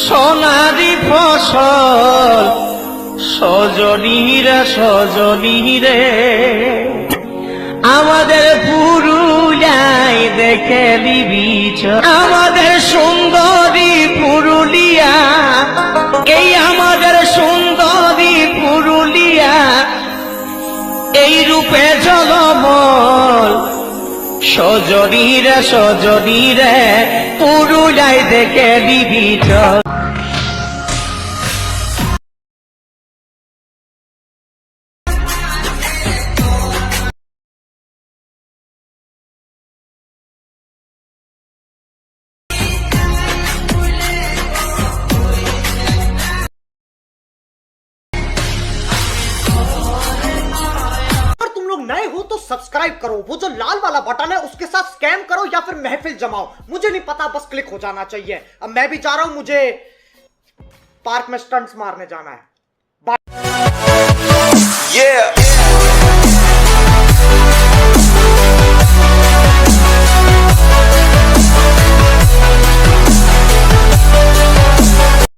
সোনারি ফসল সজনীরা সজনীরে আমাদের পুরুলিয়ায় দেখে লিবিছ আমাদের সুন্দরী পুরুলিয়া এই আমাদের সুন্দরী পুরুলিয়া এই রূপে জলমল সজনীরা সজনীরে পুরুলিয়ায় দেখে লিবিছ नए हो तो सब्सक्राइब करो, वो जो लाल वाला बटन है उसके साथ स्कैम करो या फिर महफिल जमाओ, मुझे नहीं पता, बस क्लिक हो जाना चाहिए। अब मैं भी जा रहा हूं, मुझे पार्क में स्टंट्स मारने जाना है। बाय।